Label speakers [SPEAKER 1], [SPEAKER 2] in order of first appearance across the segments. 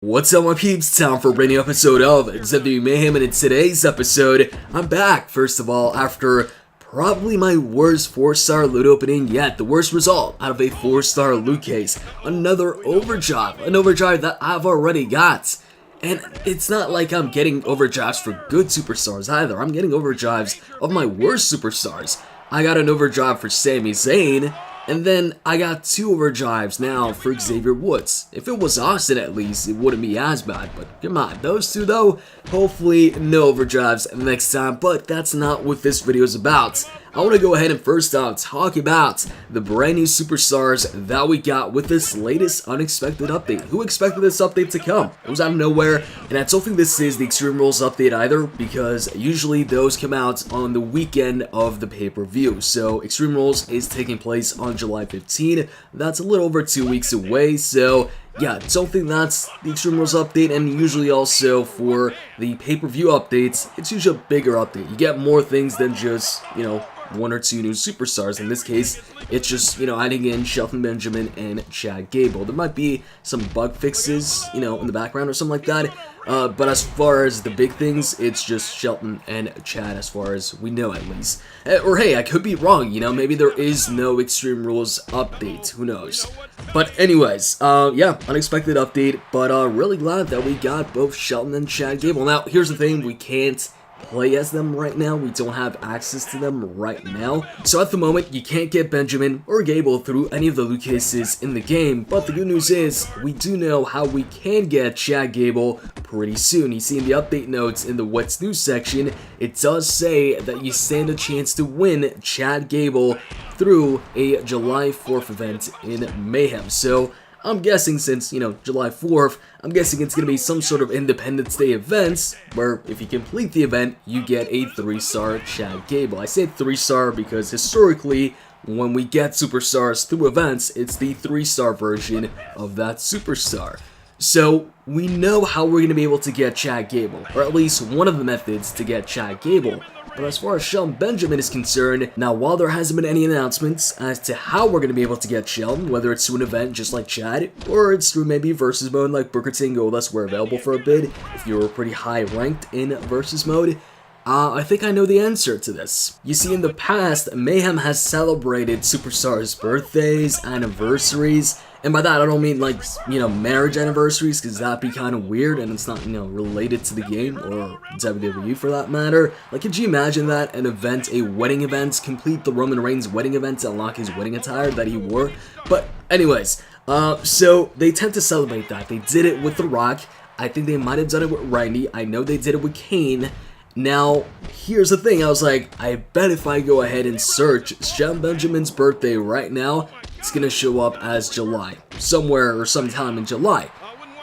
[SPEAKER 1] What's up my peeps, time for a brand new episode of WWE Mayhem, and in today's episode, I'm back, first of all, after probably my worst 4-star loot opening yet, the worst result out of a 4-star loot case, another overdrive, an overdrive that I've already got. And it's not like I'm getting overdrives for good superstars either, I'm getting overdrives of my worst superstars. I got an overdrive for Sami Zayn, and then I got 2 overdrives now for Xavier Woods. If it was Austin at least, it wouldn't be as bad, but come on, those 2 though, hopefully no overdrives next time, but that's not what this video is about. I want to go ahead and first off talk about the brand new superstars that we got with this latest unexpected update. Who expected this update to come? It was out of nowhere, and I don't think this is the Extreme Rules update either, because usually those come out on the weekend of the pay-per-view. So Extreme Rules is taking place on July 15. That's a little over 2 weeks away, so yeah, don't think that's the Extreme Rules update, and usually also for the pay-per-view updates, it's usually a bigger update. You get more things than just, 1 or 2 new superstars. In this case, it's just, adding in Shelton Benjamin and Chad Gable. There might be some bug fixes, in the background or something like that. But as far as the big things, it's just Shelton and Chad as far as we know at least. Or hey, I could be wrong, maybe there is no Extreme Rules update, who knows. But anyways, yeah, unexpected update, but really glad that we got both Shelton and Chad Gable. Now, here's the thing, we can't play as them right now. We don't have access to them right now. So at the moment, you can't get Benjamin or Gable through any of the loot cases in the game, but the good news is, we do know how we can get Chad Gable pretty soon. You see in the update notes in the What's New section, it does say that you stand a chance to win Chad Gable through a July 4th event in Mayhem. So I'm guessing since, July 4th, I'm guessing it's going to be some sort of Independence Day events, where if you complete the event, you get a 3-star Chad Gable. I say 3-star because historically, when we get superstars through events, it's the 3-star version of that superstar. So, we know how we're going to be able to get Chad Gable, or at least one of the methods to get Chad Gable. But as far as Shelton Benjamin is concerned, now while there hasn't been any announcements as to how we're going to be able to get Shelton, whether it's through an event just like Chad, or it's through maybe versus mode like Booker T and Goldust were available for a bid, if you were pretty high ranked in versus mode, I think I know the answer to this. You see, in the past, Mayhem has celebrated superstars' birthdays, anniversaries, and by that I don't mean like, marriage anniversaries, because that'd be kind of weird and it's not, related to the game or WWE for that matter. Like, could you imagine that? An event, a wedding event, complete the Roman Reigns wedding event to unlock his wedding attire that he wore. But anyways, so they tend to celebrate that. They did it with The Rock. I think they might have done it with Randy. I know they did it with Kane. Now, here's the thing, I was like, I bet if I go ahead and search Shelton Benjamin's birthday right now, it's gonna show up as July, somewhere or sometime in July.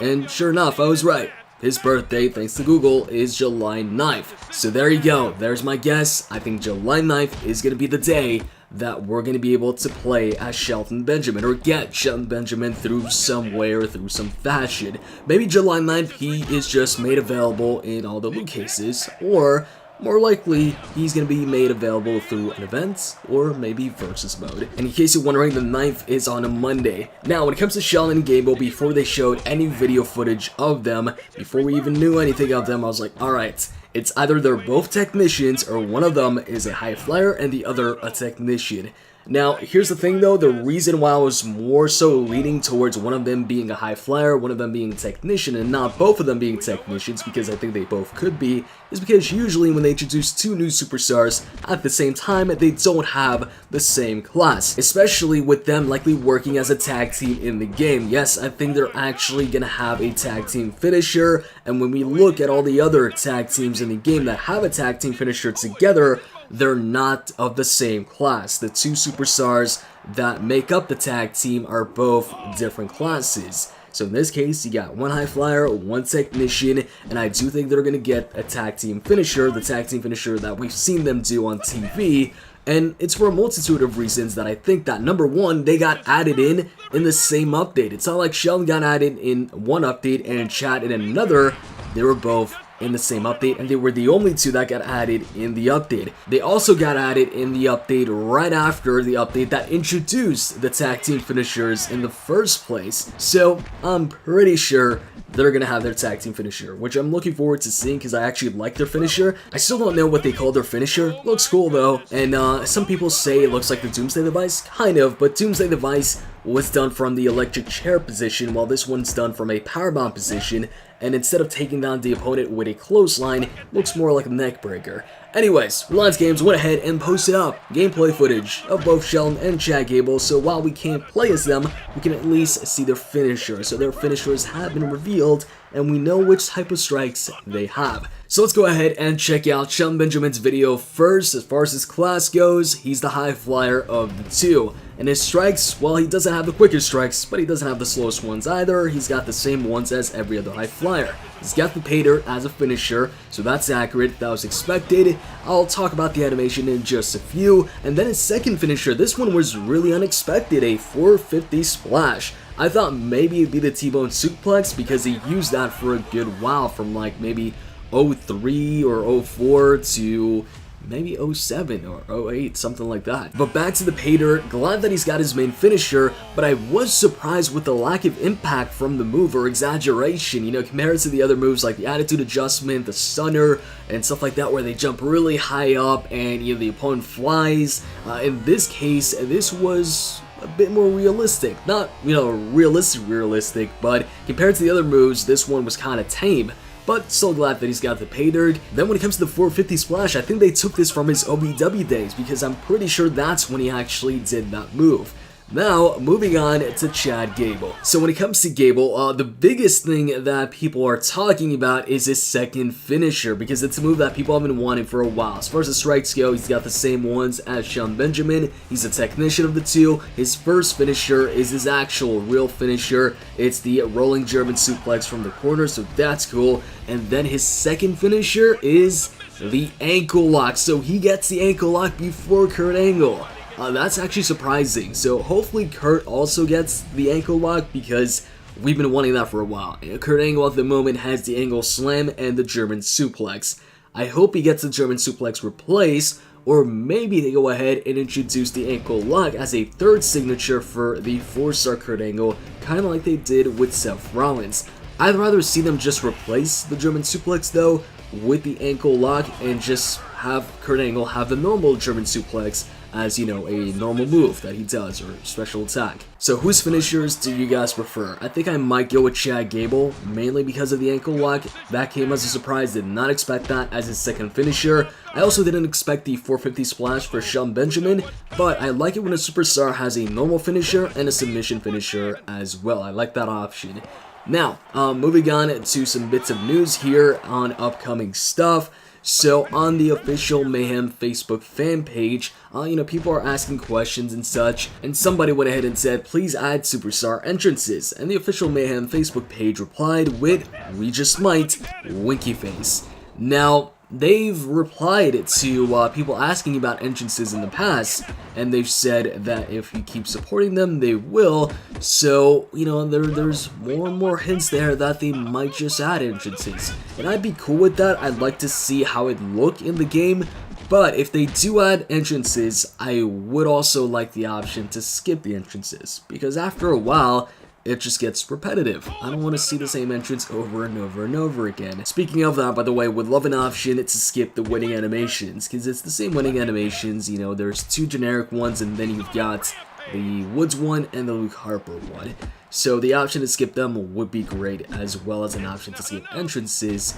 [SPEAKER 1] And sure enough, I was right. His birthday, thanks to Google, is July 9th. So there you go, there's my guess. I think July 9th is gonna be the day that we're going to be able to play as Shelton Benjamin, or get Shelton Benjamin through some way or through some fashion. Maybe July 9th he is just made available in all the loot cases, or more likely he's going to be made available through an event, or maybe versus mode. And in case you're wondering, the 9th is on a Monday. Now when it comes to Shelton and Gable, before they showed any video footage of them, before we even knew anything of them, I was like, alright, it's either they're both technicians or one of them is a high flyer and the other a technician. Now, here's the thing though, the reason why I was more so leaning towards one of them being a high flyer, one of them being a technician, and not both of them being technicians, because I think they both could be, is because usually when they introduce 2 new superstars at the same time, they don't have the same class, especially with them likely working as a tag team in the game. Yes, I think they're actually gonna have a tag team finisher, and when we look at all the other tag teams in the game that have a tag team finisher together, they're not of the same class. The 2 superstars that make up the tag team are both different classes. So in this case, you got 1 high flyer, 1 technician, and I do think they're going to get a tag team finisher, the tag team finisher that we've seen them do on TV. And it's for a multitude of reasons that I think that, number 1, they got added in the same update. It's not like Shelton got added in one update and Chad in another. They were both in the same update, and they were the only 2 that got added in the update. They also got added in the update right after the update that introduced the tag team finishers in the first place. So I'm pretty sure they're gonna have their tag team finisher, which I'm looking forward to seeing because I actually like their finisher. I still don't know what they call their finisher. Looks cool though, and some people say it looks like the Doomsday Device, kind of, but Doomsday Device was done from the electric chair position, while this one's done from a powerbomb position, and instead of taking down the opponent with a clothesline, looks more like a neck breaker. Anyways, Reliance Games went ahead and posted up gameplay footage of both Shelton and Chad Gable, so while we can't play as them, we can at least see their finisher. So their finishers have been revealed, and we know which type of strikes they have. So let's go ahead and check out Shelton Benjamin's video first. As far as his class goes, he's the high flyer of the two. And his strikes, well, he doesn't have the quickest strikes, but he doesn't have the slowest ones either. He's got the same ones as every other high flyer. He's got the pay dirt as a finisher, so that's accurate, that was expected. I'll talk about the animation in just a few. And then his second finisher, this one was really unexpected, a 450 splash. I thought maybe it'd be the T-bone suplex because he used that for a good while, from like maybe 03 or 04 to maybe 07 or 08, something like that. But back to the pay dirt, glad that he's got his main finisher, but I was surprised with the lack of impact from the move, or exaggeration, you know, compared to the other moves like the attitude adjustment, the stunner, and stuff like that, where they jump really high up and, you know, the opponent flies. In this case, this was a bit more realistic. Not, you know, realistic, but compared to the other moves, this one was kind of tame. But still glad that he's got the pay dirt. Then when it comes to the 450 splash, I think they took this from his OVW days, because I'm pretty sure that's when he actually did that move. Now, moving on to Chad Gable. So when it comes to Gable, the biggest thing that people are talking about is his second finisher, because it's a move that people have been wanting for a while. As far as the strikes go, he's got the same ones as Shelton Benjamin. He's a technician of the two. His first finisher is his actual real finisher. It's the rolling German suplex from the corner, so that's cool. And then his second finisher is the ankle lock. So he gets the ankle lock before Kurt Angle. That's actually surprising. So hopefully Kurt also gets the ankle lock, because we've been wanting that for a while. Kurt Angle at the moment has the angle slam and the German suplex. I hope he gets the German suplex replaced, or maybe they go ahead and introduce the ankle lock as a third signature for the 4-star Kurt Angle, kind of like they did with Seth Rollins. I'd rather see them just replace the German suplex though with the ankle lock, and just have Kurt Angle have the normal German suplex as, you know, a normal move that he does, or special attack. So whose finishers do you guys prefer? I think I might go with Chad Gable, mainly because of the ankle lock. That came as a surprise, did not expect that as his second finisher. I also didn't expect the 450 splash for Shelton Benjamin, but I like it when a superstar has a normal finisher and a submission finisher as well. I like that option. Now, moving on to some bits of news here on upcoming stuff. So on the official Mayhem Facebook fan page, you know, people are asking questions and such, and somebody went ahead and said, please add superstar entrances, and the official Mayhem Facebook page replied with, we just might, winky face. Now, they've replied to people asking about entrances in the past, and they've said that if you keep supporting them, they will. So, you know, there's more and more hints there that they might just add entrances. And I'd be cool with that. I'd like to see how it look in the game. But if they do add entrances, I would also like the option to skip the entrances, because after a while, it just gets repetitive. I don't want to see the same entrance over and over and over again. Speaking of that, by the way, would love an option to skip the winning animations, because it's the same winning animations. You know, there's two generic ones, and then you've got the Woods one and the Luke Harper one. So the option to skip them would be great, as well as an option to skip entrances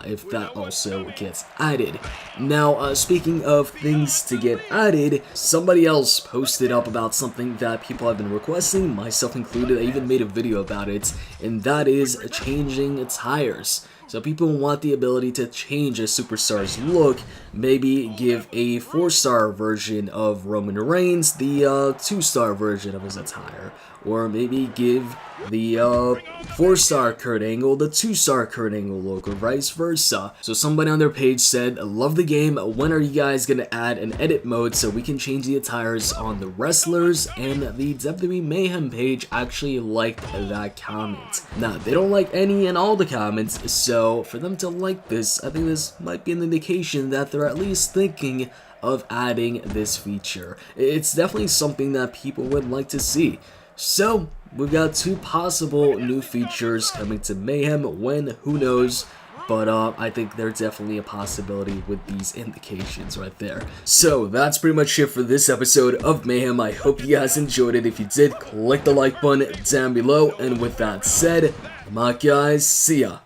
[SPEAKER 1] if that also gets added. Now, speaking of things to get added, somebody else posted up about something that people have been requesting, myself included. I even made a video about it, and that is changing tires. So people want the ability to change a superstar's look, maybe give a 4-star version of Roman Reigns the 2-star version of his attire, or maybe give the 4-star Kurt Angle the 2-star Kurt Angle look, or vice versa. So somebody on their page said, love the game, when are you guys gonna add an edit mode so we can change the attires on the wrestlers? And the WWE Mayhem page actually liked that comment. Now, they don't like any and all the comments, so for them to like this, I think this might be an indication that they're at least thinking of adding this feature. It's definitely something that people would like to see. So, we've got 2 possible new features coming to Mayhem. When, who knows? But I think there's definitely a possibility with these indications right there. So that's pretty much it for this episode of Mayhem. I hope you guys enjoyed it. If you did, click the like button down below. And with that said, I'm out, guys. See ya.